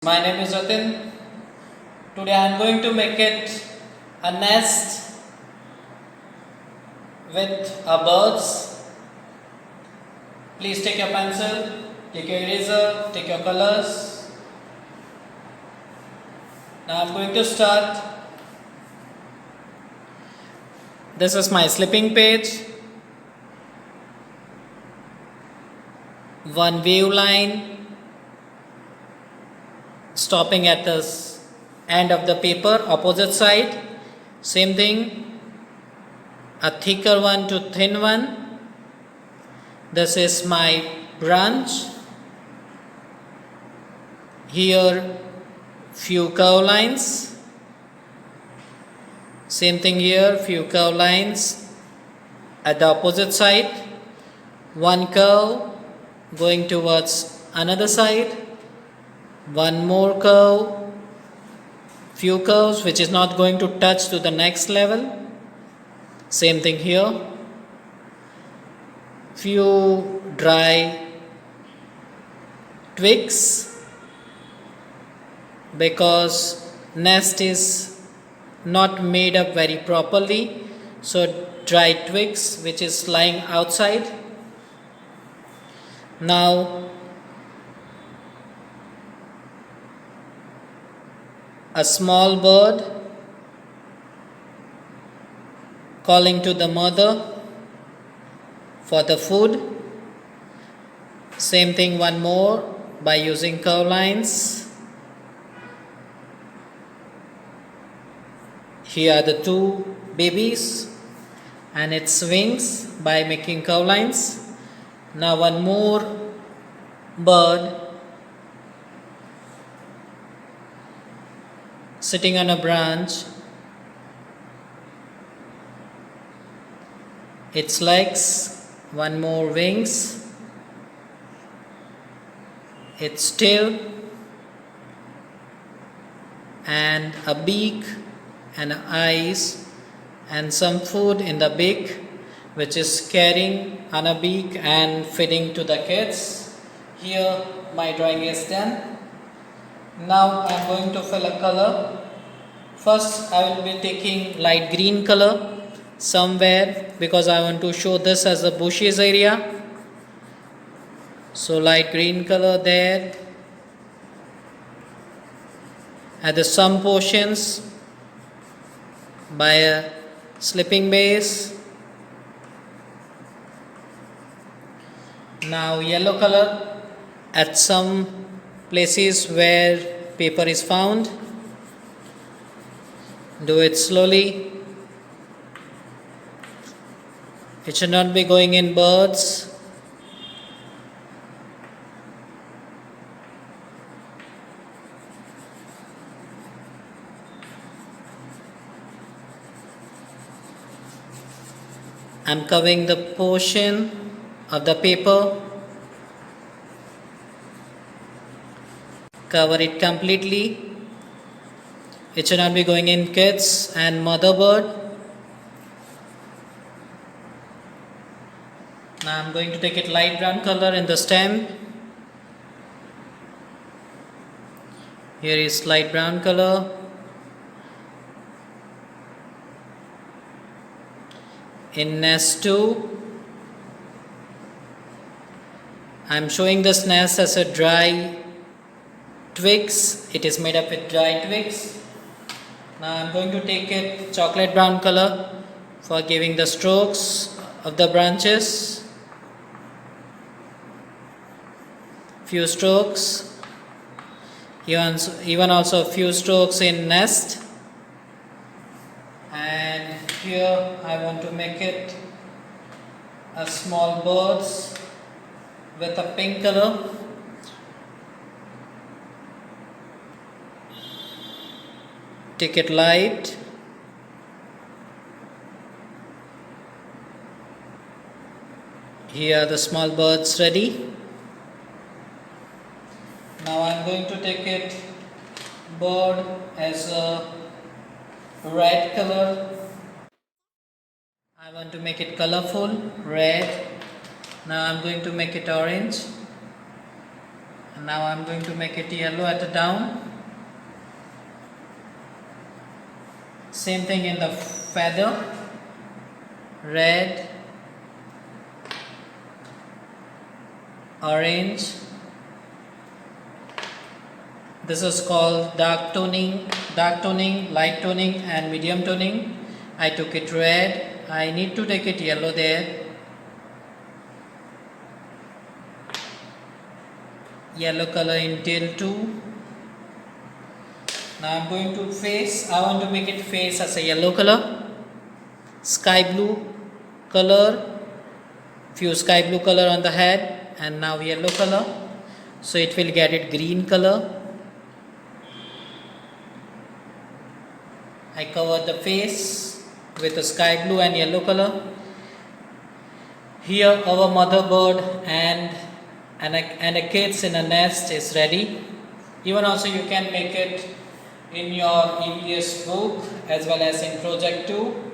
My name is Ratin. Today I am going to make it a nest with birds. Please take your pencil, take your eraser, take your colors. Now I am going to start. This is my slipping page. One wave line stopping at the end of the paper, opposite side. Same thing, a thicker one to thin one. This is my branch. Here few curve lines. Same thing here, few curve lines at the opposite side. One curve going towards another side. One more curve, few curves which is not going to touch to the next level. Same thing here. Few dry twigs because nest is not made up very properly, so dry twigs which is lying outside. Now a small bird calling to the mother for the food. Same thing, one more by using curve lines. Here are the two babies and its wings by making curve lines. Now one more bird sitting on a branch, its legs, one more wings, its tail, and a beak and eyes and some food in the beak which is carrying on a beak and feeding to the kids. Here my drawing is done. Now I am going to fill a color. First I will be taking light green color somewhere because I want to show this as a bushes area. So light green color there. At the some portions by a slipping base. Now yellow color at some places where paper is found. Do it slowly. It should not be going in birds. I am covering the portion of the paper. Cover it completely. It should not be going in kids and mother bird. Now I am going to take it light brown color in the stem. Here is light brown color. In nest 2, I am showing this nest as a dry twigs. It is made up with dry twigs. Now I am going to take it chocolate brown color for giving the strokes of the branches. Few strokes. Even also a few strokes in nest. And here I want to make it a small birds with a pink color. Take it light. Here are the small birds ready. Now I am going to take it bird as a red color. I want to make it colorful, red. Now I am going to make it orange. Now I'm going to make it yellow at the down. Same thing in the feather. Red, orange. This is called dark toning, light toning and medium toning. I took it red. I need to take it yellow there. Yellow color in tail too. Now I'm going to face. I want to make it face as a yellow color. Sky blue color. Few sky blue color on the head and now yellow color. So it will get it green color. I cover the face with a sky blue and yellow color. Here our mother bird and a kids in a nest is ready. Even also you can make it in your EVS book as well as in project 2.